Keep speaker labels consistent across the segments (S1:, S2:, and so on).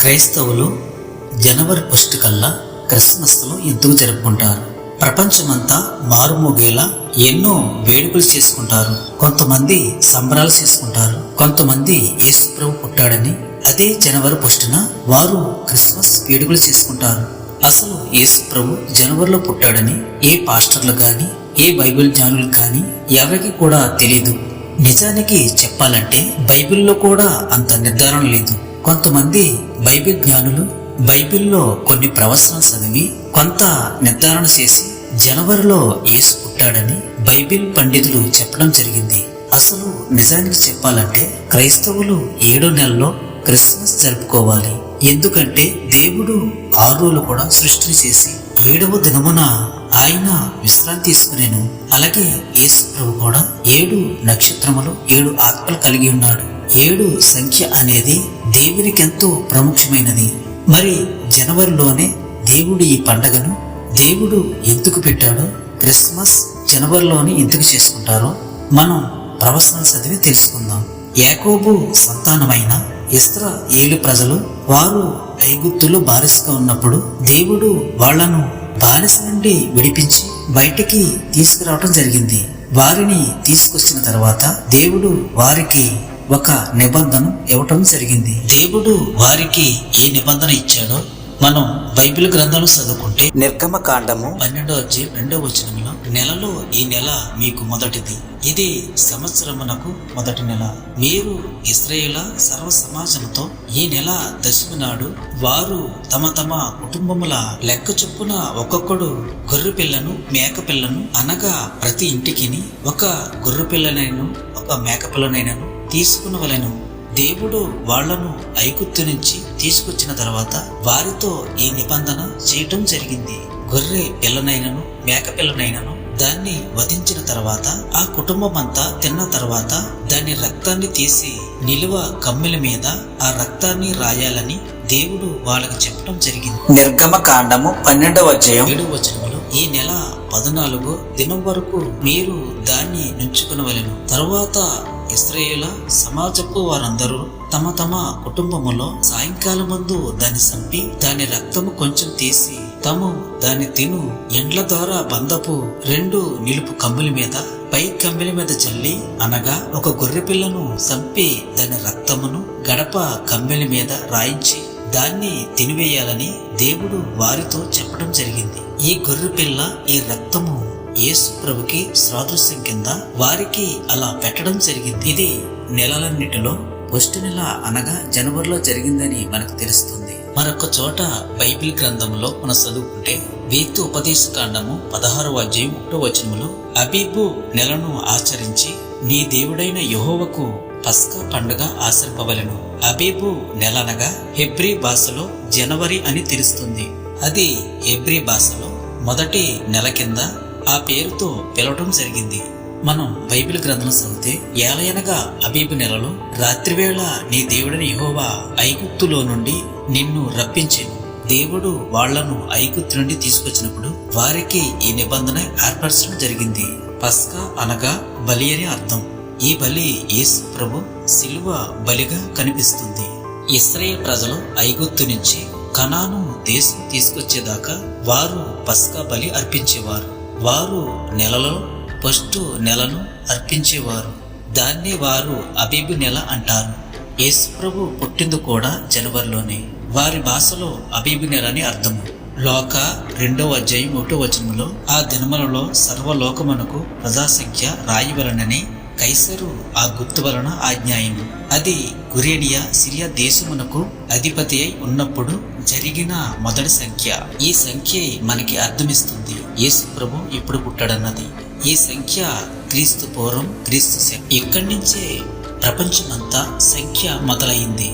S1: క్రైస్తవులు జనవరి 1 కల్లా క్రిస్మస్ను ఎందుకు జరుపుకుంటారు? ప్రపంచమంతా మారుమోగేలా ఎన్నో వేడుకలు చేసుకుంటారు. కొంతమంది సంబరాలు చేసుకుంటారు. కొంతమంది యేసు ప్రభు పుట్టాడని అదే జనవరి 1న వారు క్రిస్మస్ వేడుకలు చేసుకుంటారు. అసలు యేసు ప్రభు జనవరిలో పుట్టాడని ఏ పాస్టర్లు గాని ఏ బైబిల్ జ్ఞానులు గాని ఎవరికి కూడా తెలియదు. నిజానికి చెప్పాలంటే బైబిల్లో కూడా అంత నిర్ధారణ లేదు. కొంతమంది బైబిల్ జ్ఞానులు బైబిల్లో కొన్ని ప్రవచనాలు చదివి కొంత నిర్ధారణ చేసి జనవరిలో యేసు పుట్టాడని బైబిల్ పండితులు చెప్పడం జరిగింది. అసలు నిజానికి చెప్పాలంటే క్రైస్తవులు 7వ నెలలో క్రిస్మస్ జరుపుకోవాలి. ఎందుకంటే దేవుడు 6 రోజులు కూడా సృష్టిని చేసి 7వ దినమున ఆయన విశ్రాంతి తీసుకునేను. అలాగే యేసు ప్రభు కూడా 7 నక్షత్రములు 7 ఆత్మలు కలిగి ఉన్నాడు. 7 సంఖ్య అనేది దేవునికి ఎంతో ప్రాముఖ్యమైనది. మరి జనవరిలోనే దేవుడు ఈ పండగను దేవుడు ఎందుకు పెట్టాడో, క్రిస్మస్ జనవరిలోనే ఎందుకు చేసుకుంటారో మనం ప్రవచనాలు చదివి తెలుసుకుందాం. యాకోబు సంతానమైన ఇశ్రాయేలు ప్రజలు వారు ఐగుప్తులో బానిసగా ఉన్నప్పుడు దేవుడు వాళ్లను బానిస నుండి విడిపించి బయటికి తీసుకురావటం జరిగింది. వారిని తీసుకొచ్చిన తర్వాత దేవుడు వారికి ఒక నిబంధన ఇవ్వటం జరిగింది. దేవుడు వారికి ఏ నిబంధన ఇచ్చాడో మనం బైబిల్ గ్రంథాలు చదువుకుంటే నిర్గమకాండము 12:2 నెలలో ఈ నెల మీకు మొదటిది, ఇది సంవత్సరమునకు మొదటి నెల. మీరు ఇశ్రాయేలు సర్వ సమాజంతో ఈ నెల దశమి నాడు వారు తమ తమ కుటుంబముల లెక్క చొప్పున ఒక్కొక్కడు గొర్రె పిల్లను మేక పిల్లను అనగా ప్రతి ఇంటికి ఒక గొర్రె పిల్లనైనా ఒక మేక పిల్లనైనాను తీసుకునవలెను. దేవుడు వాళ్లను ఐగుప్తు నుంచి తీసుకొచ్చిన తర్వాత వారితో ఈ నిబంధన చేయటం జరిగింది. గొర్రె పిల్లనైనను మేక పిల్లనైనను దాన్ని వధించిన తర్వాత ఆ కుటుంబం అంతా తిన్న తర్వాత దాని రక్తాన్ని తీసి నిలువ కమ్మెల మీద ఆ రక్తాన్ని రాయాలని దేవుడు వాళ్ళకి చెప్పడం జరిగింది. నిర్గమకాండము 12:7 ఈ నెల 14వ దినం వరకు మీరు దాన్ని నుంచుకునవలెను. తరువాత ఇశ్రాయేలు సమాజపు వారందరూ తమ తమ కుటుంబములో సాయంకాలం ముందు దాన్ని చంపి దాని రక్తము కొంచెం తీసి తాము దాన్ని తిను ఎండ్ల ద్వారా బంధపు 2 నిలుపు కమ్ముల మీద పై కమ్మిల మీద చల్లి, అనగా ఒక గొర్రె పిల్లను చంపి దాని రక్తమును గడప కమ్మిల మీద రాయించి దాన్ని తినివేయాలని దేవుడు వారితో చెప్పడం జరిగింది. ఈ గొర్రె పిల్ల ఈ రక్తము యేసు ప్రభుకి సాదృశ్యం కింద వారికి అలా పెట్టడం జరిగింది. ఇది నెలలన్నిటిలో 1వ నెల అనగా జనవరిలో జరిగిందని మనకు తెలుస్తుంది. మరొక చోట బైబిల్ గ్రంథంలో మనం చదువుకుంటే వీతు ఉపదేశకాండము 16:1 అబీబు నెలను ఆచరించి నీ దేవుడైన యెహోవాకు పస్కా పండుగ ఆచరింపవలెను. అబీబు నెల అనగా హెబ్రీ భాషలో జనవరి అని తెలుస్తుంది. అది హెబ్రీ భాషలో మొదటి నెల కింద ఆ పేరుతో పిలవడం జరిగింది. మనం బైబిల్ గ్రంథం చదివితే ఏలయనగా అబీబు నెలలో రాత్రివేళ నీ దేవుడైన యెహోవా ఐగుప్తులో నుండి నిన్ను రప్పించెను. దేవుడు వాళ్లను ఐగుప్తు నుండి తీసుకొచ్చినప్పుడు వారికి ఈ నిబంధన ఏర్పరచడం జరిగింది. పస్కా అనగా బలి అని అర్థం. ఈ బలి యేసు ప్రభు సిలువ బలిగా కనిపిస్తుంది. ఇశ్రాయేలు ప్రజలు ఐగుప్తు నుంచి కనాను దేశం తీసుకొచ్చేదాకా వారు పస్కా బలి అర్పించేవారు. వారు నెలలో 1వ నెలను అర్పించేవారు. దాన్ని వారు అబీబు నెల అంటారు. యేసు ప్రభు పుట్టింది కూడా జనవరిలోనే. వారి భాషలో అబీబు నెల అని అర్థము. లోక 2:1 ఆ దినములలో సర్వలోకమునకు ప్రజాసంఖ్య రాయవలనని కైసరు ఆ గుర్తు వలన ఆజ్ఞాయము. అది గురేనియా సిరియా దేశమునకు అధిపతి అయి ఉన్నప్పుడు జరిగిన మొదటి సంఖ్య. ఈ సంఖ్య మనకి అర్థమిస్తుంది యేసు ప్రభు ఇప్పుడు పుట్టాడన్నది. ఈ సంఖ్య క్రీస్తు పూర్వం క్రీస్తు ఇక్కడి నుంచే ప్రపంచమంతా సంఖ్య మొదలైంది.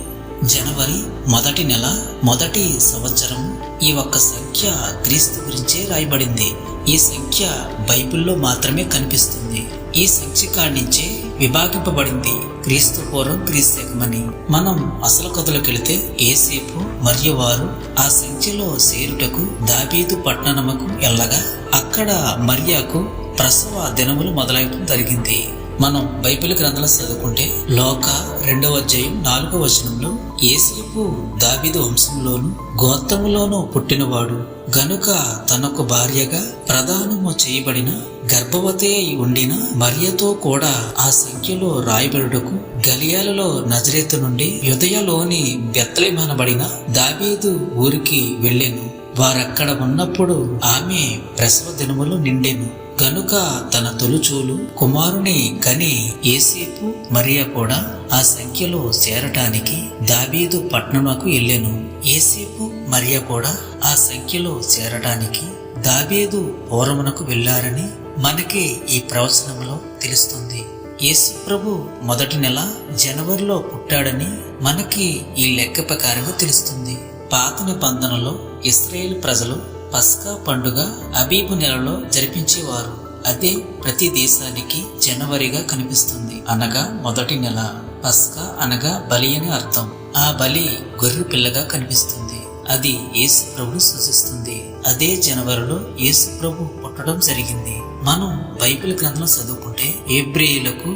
S1: జనవరి మొదటి నెల మొదటి సంవత్సరం. ఈ ఒక్క సంఖ్య క్రీస్తు గురించే రాయబడింది. ఈ సంఖ్య బైబిల్లో మాత్రమే కనిపిస్తుంది. ఈ సంఖ్య కాడించే విభాగింపబడింది క్రీస్తు పూర్వం క్రీస్తు శకమని. మనం అసలు కథలోకి వెళితే ఏసేపు మరియు వారు ఆ సంఖ్యలో చేరుటకు దావీదు పట్టణముకు వెళ్ళగా అక్కడ మరియాకు ప్రసవ దినములు మొదలవడం జరిగింది. మనం బైబిల్ గ్రంథాలు చదువుకుంటే లోక 2వ అధ్యాయం 4వ వచనంలో యేసేపు దావీదు వంశంలోను గోత్రములోను పుట్టినవాడు గనుక తనకు భార్యగా ప్రదానము చేయబడిన గర్భవతి అయి ఉండిన మరియతో కూడా ఆ సంఖ్యలో రాయబడుటకు గలియాలలో నజరేతు నుండి యూదయలోని బెత్లెహేమనబడిన దావీదు ఊరికి వెళ్ళెను. వారక్కడ ఉన్నప్పుడు ఆమె ప్రసవ దినములు నిండెను గనుక తన తొలుచూలు కుమారుని కని యేసేపు మరియ కూడా ఆ సంఖ్యలో చేరటానికి దావీదు పట్టణమునకు వెళ్ళెను. యేసేపు మరియ కూడా ఆ సంఖ్యలో చేరటానికి దావీదు పూర్వమునకు వెళ్ళారని మనకి ఈ ప్రవచనంలో తెలుస్తుంది. యేసు ప్రభు మొదటి నెల జనవరిలో పుట్టాడని మనకి ఈ లెక్క ప్రకారంగా తెలుస్తుంది. పాత నిబంధనలో ఇశ్రాయేలు ప్రజలు పస్కా పండుగ అబీబు నెలలో జరిపించేవారు. అదే ప్రతి దేశానికి జనవరిగా కనిపిస్తుంది, అనగా మొదటి నెల. పస్కా అనగా బలి అని అర్థం. ఆ బలి గొర్రె పిల్లగా కనిపిస్తుంది. అది యేసు ప్రభుని సూచిస్తుంది. అదే జనవరిలో యేసు ప్రభు పుట్టడం జరిగింది. మనం బైబిల్ గ్రంథం చదువుకుంటే హెబ్రీయులకు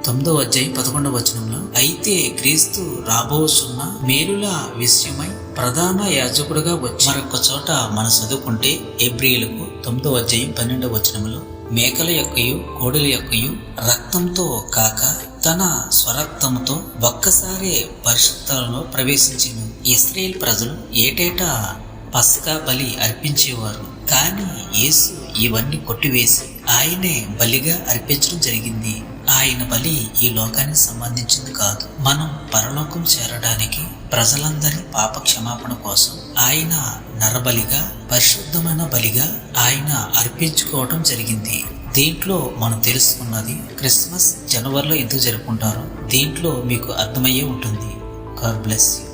S1: 9వ అధ్యాయం 11వ వచనంలో అయితే క్రీస్తు రాబోతున్న మేలుల విషయమై ప్రధాన యాజకుడుగా వచ్చి మరొక చోట మనం చదువుకుంటే హెబ్రీయులకు 9వ అధ్యాయం 12వ వచనంలో మేకల యొక్కయు కోడెల యొక్కయు రక్తంతో కాక తన స్వరక్తంతో ఒక్కసారి పరిశుద్ధంలో ప్రవేశించెను. ఇశ్రాయేల్ ప్రజలు ఏటేటా పస్కా బలి అర్పించేవారు. కానీ యేసు ఇవన్నీ కొట్టివేసి ఆయనే బలిగా అర్పించడం జరిగింది. ఆయన బలి ఈ లోకానికి సంబంధించింది కాదు. మనం పరలోకం చేరడానికి ప్రజలందరి పాప క్షమాపణ కోసం ఆయన నరబలిగా పరిశుద్ధమైన బలిగా ఆయన అర్పించుకోవటం జరిగింది. దీంట్లో మనం తెలుసుకున్నది క్రిస్మస్ జనవరిలో ఎందుకు జరుపుకుంటారో దీంట్లో మీకు అర్థమయ్యే ఉంటుంది. God bless you.